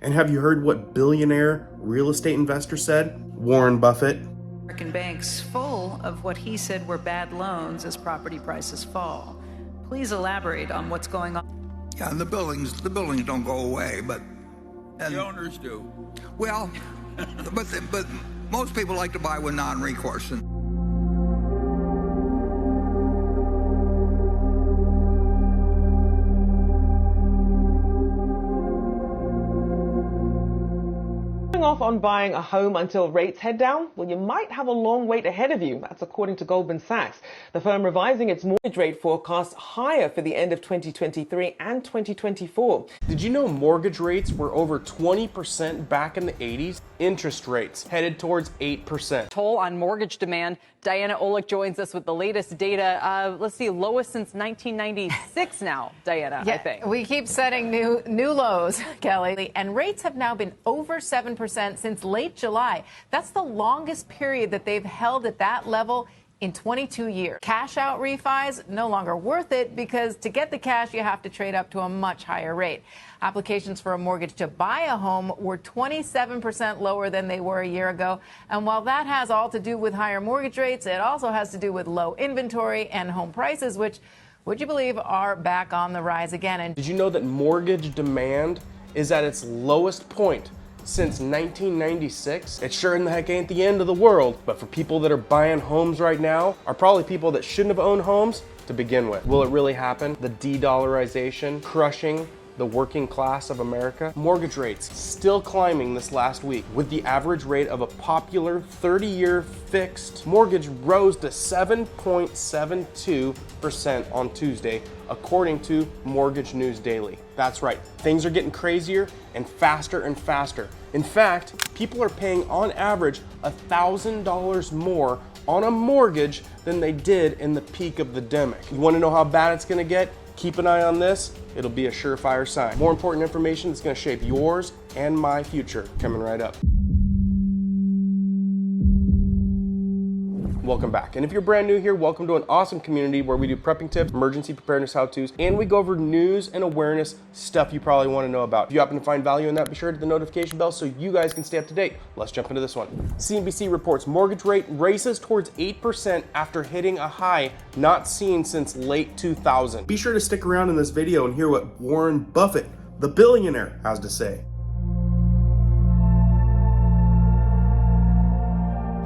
And have you heard what billionaire real estate investor said? Warren Buffett. American banks full of what he said were bad loans as property prices fall. Please elaborate on what's going on. Yeah, the buildings don't go away, but the owners do. Well, but most people like to buy with non-recourse. Off on buying a home until rates head down? Well, you might have a long wait ahead of you. That's according to Goldman Sachs. The firm revising its mortgage rate forecast higher for the end of 2023 and 2024. Did you know mortgage rates were over 20% back in the 80s? Interest rates headed towards 8%. Toll on mortgage demand. Diana Olick joins us with the latest data. Let's see, lowest since 1996 now, Diana, yeah, I think. We keep setting new lows, Kelly. And rates have now been over 7% since late July. That's the longest period that they've held at that level in 22 years. Cash out refis, no longer worth it because to get the cash, you have to trade up to a much higher rate. Applications for a mortgage to buy a home were 27% lower than they were a year ago. And while that has all to do with higher mortgage rates, it also has to do with low inventory and home prices, which, would you believe, are back on the rise again. And did you know that mortgage demand is at its lowest point since 1996? It sure in the heck ain't the end of the world, but for people that are buying homes right now are probably people that shouldn't have owned homes to begin with. Will it really happen? The de-dollarization crushing the working class of America? Mortgage rates still climbing this last week, with the average rate of a popular 30-year fixed mortgage rose to 7.72% on Tuesday, according to Mortgage News Daily. That's right, things are getting crazier and faster. In fact, people are paying on average $1,000 more on a mortgage than they did in the peak of the demic. You wanna know how bad it's gonna get? Keep an eye on this. It'll be a surefire sign. More important information that's gonna shape yours and my future coming right up. Welcome back. And if you're brand new here, welcome to an awesome community where we do prepping tips, emergency preparedness how-tos, and we go over news and awareness stuff you probably want to know about. If you happen to find value in that, be sure to hit the notification bell so you guys can stay up to date. Let's jump into this one. CNBC reports mortgage rate races towards 8% after hitting a high not seen since late 2000. Be sure to stick around in this video and hear what Warren Buffett, the billionaire, has to say.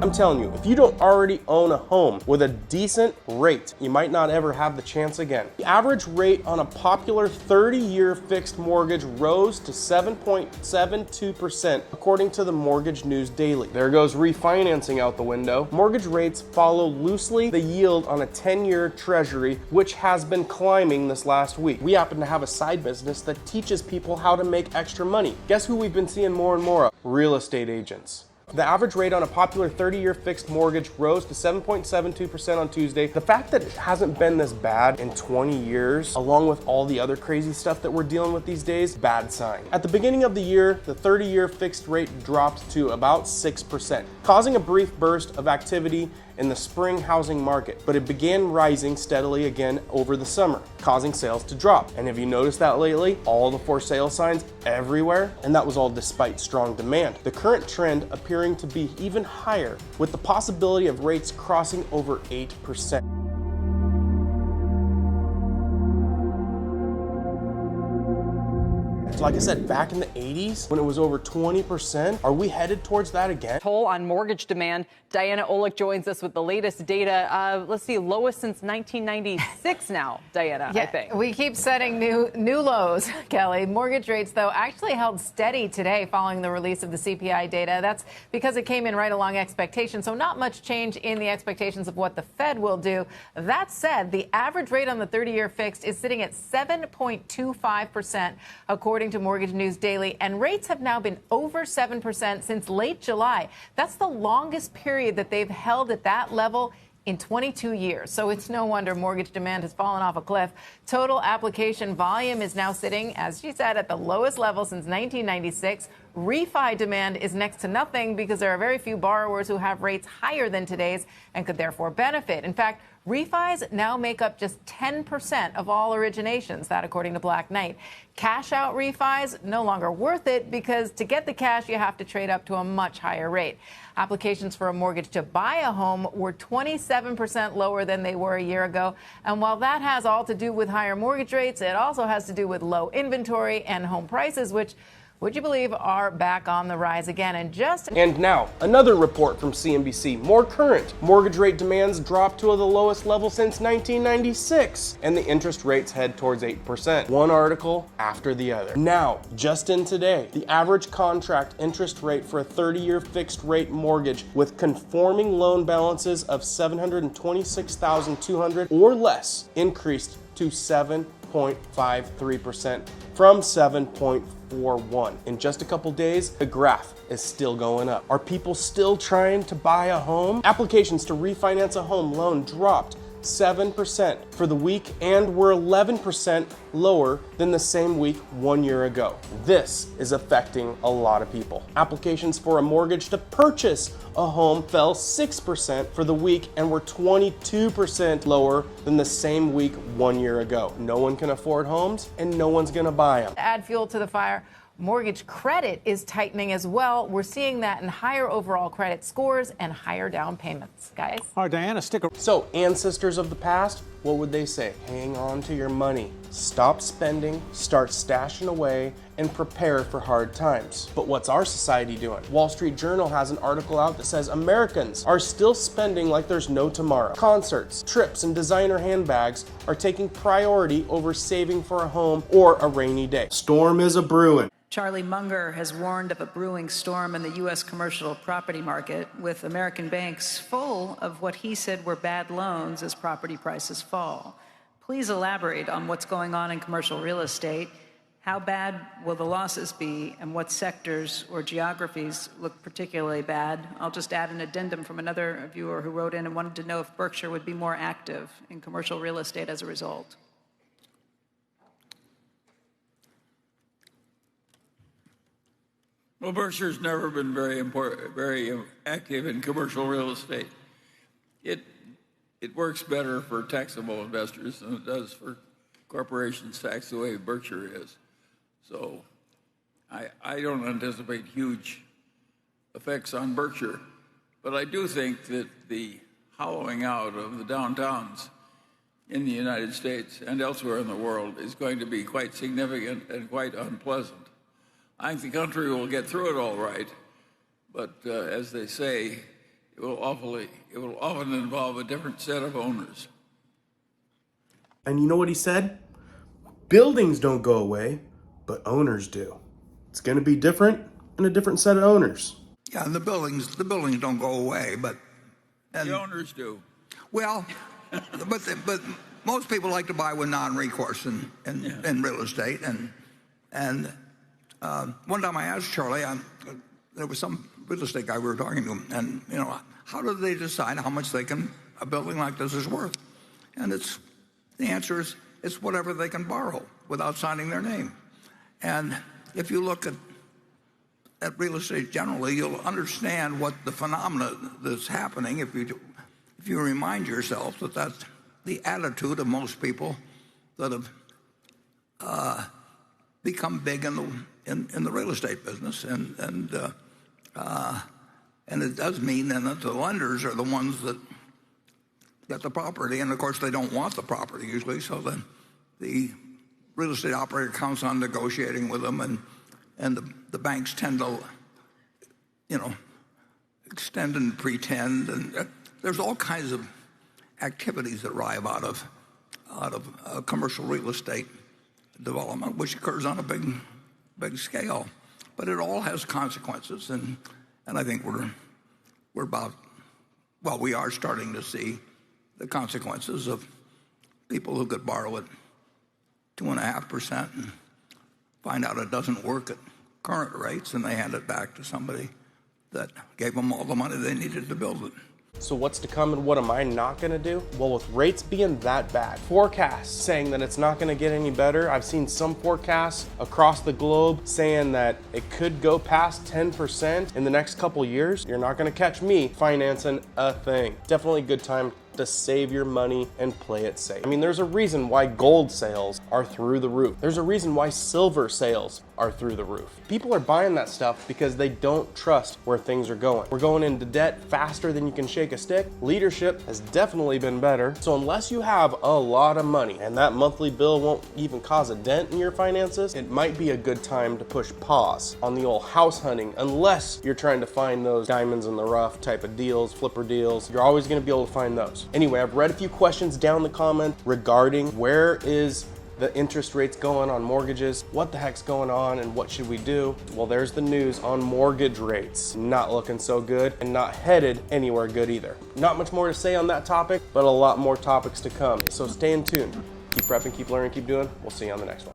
I'm telling you, if you don't already own a home with a decent rate, you might not ever have the chance again. The average rate on a popular 30-year fixed mortgage rose to 7.72%, according to the Mortgage News Daily. There goes refinancing out the window. Mortgage rates follow loosely the yield on a 10-year treasury, which has been climbing this last week. We happen to have a side business that teaches people how to make extra money. Guess who we've been seeing more and more of? Real estate agents. The average rate on a popular 30-year fixed mortgage rose to 7.72% on Tuesday. The fact that it hasn't been this bad in 20 years, along with all the other crazy stuff that we're dealing with these days, bad sign. At the beginning of the year, the 30-year fixed rate dropped to about 6%, causing a brief burst of activity in the spring housing market, but it began rising steadily again over the summer, causing sales to drop. And have you noticed that lately? All the for sale signs everywhere, and that was all despite strong demand. The current trend appearing to be even higher, with the possibility of rates crossing over 8%. Like I said, back in the 80s, when it was over 20%, are we headed towards that again? Toll on mortgage demand. Diana Olick joins us with the latest data. Let's see, lowest since 1996 now, Diana, yeah, I think. We keep setting new lows, Kelly. Mortgage rates, though, actually held steady today following the release of the CPI data. That's because it came in right along expectations, so not much change in the expectations of what the Fed will do. That said, the average rate on the 30-year fixed is sitting at 7.25%, according to Mortgage News Daily, and rates have now been over 7% since late July. That's the longest period that they've held at that level in 22 years. So it's no wonder mortgage demand has fallen off a cliff. Total application volume is now sitting, as she said, at the lowest level since 1996. Refi demand is next to nothing because there are very few borrowers who have rates higher than today's and could therefore benefit. In fact, Refis now make up just 10% of all originations, that according to Black Knight. Cash out refis no longer worth it because to get the cash, you have to trade up to a much higher rate. Applications for a mortgage to buy a home were 27% lower than they were a year ago. And while that has all to do with higher mortgage rates, it also has to do with low inventory and home prices, which, would you believe, are back on the rise again. And now, another report from CNBC, more current. Mortgage rate demands dropped to the lowest level since 1996, and the interest rates head towards 8%. One article after the other. Now, just in today, the average contract interest rate for a 30-year fixed rate mortgage with conforming loan balances of $726,200 or less increased to 7.53% from 7.41. In just a couple days, the graph is still going up. Are people still trying to buy a home? Applications to refinance a home loan dropped 7% for the week and were 11% lower than the same week 1 year ago. This is affecting a lot of people. Applications for a mortgage to purchase a home fell 6% for the week and were 22% lower than the same week 1 year ago. No one can afford homes and no one's gonna buy them. To add fuel to the fire, mortgage credit is tightening as well. We're seeing that in higher overall credit scores and higher down payments. Guys? All right, Diana, stick around. So, ancestors of the past, what would they say? Hang on to your money. Stop spending, start stashing away, and prepare for hard times. But what's our society doing? Wall Street Journal has an article out that says Americans are still spending like there's no tomorrow. Concerts, trips, and designer handbags are taking priority over saving for a home or a rainy day. Storm is a brewing. Charlie Munger has warned of a brewing storm in the U.S. commercial property market, with American banks full of what he said were bad loans as property prices fall. Please elaborate on what's going on in commercial real estate. How bad will the losses be, and what sectors or geographies look particularly bad? I'll just add an addendum from another viewer who wrote in and wanted to know if Berkshire would be more active in commercial real estate as a result. Well, Berkshire's never been very active in commercial real estate. It works better for taxable investors than it does for corporations taxed the way Berkshire is. So I don't anticipate huge effects on Berkshire, but I do think that the hollowing out of the downtowns in the United States and elsewhere in the world is going to be quite significant and quite unpleasant. I think the country will get through it all right, but as they say, it will often involve a different set of owners. And you know what he said? Buildings don't go away, but owners do. It's going to be different and a different set of owners. Yeah, the buildings don't go away, but The owners do. well, but most people like to buy with non-recourse in real estate, and one time I asked Charlie, there was some real estate guy we were talking to, and how do they decide how much a building like this is worth? And the answer is it's whatever they can borrow without signing their name. And if you look at real estate generally, you'll understand what the phenomena that's happening if you remind yourself that that's the attitude of most people that have become big in the real estate business, and it does mean then that the lenders are the ones that get the property, and of course they don't want the property usually, so then the real estate operator counts on negotiating with them, and the banks tend to extend and pretend, and there's all kinds of activities that rise out of commercial real estate development, which occurs on a big scale, but it all has consequences, and I think we are starting to see the consequences of people who could borrow at 2.5% and find out it doesn't work at current rates, and they hand it back to somebody that gave them all the money they needed to build it. So what's to come and what am I not gonna do? Well, with rates being that bad, forecasts saying that it's not gonna get any better. I've seen some forecasts across the globe saying that it could go past 10% in the next couple years. You're not gonna catch me financing a thing. Definitely a good time to save your money and play it safe. I mean, there's a reason why gold sales are through the roof. There's a reason why silver sales are through the roof. People are buying that stuff because they don't trust where things are going. We're going into debt faster than you can shake a stick. Leadership has definitely been better. So unless you have a lot of money and that monthly bill won't even cause a dent in your finances, it might be a good time to push pause on the old house hunting, unless you're trying to find those diamonds in the rough type of deals, flipper deals. You're always going to be able to find those. Anyway, I've read a few questions down in the comment regarding where is the interest rates going on mortgages, what the heck's going on, and what should we do? Well, there's the news on mortgage rates. Not looking so good and not headed anywhere good either. Not much more to say on that topic, but a lot more topics to come. So stay in tune. Keep prepping, keep learning, keep doing. We'll see you on the next one.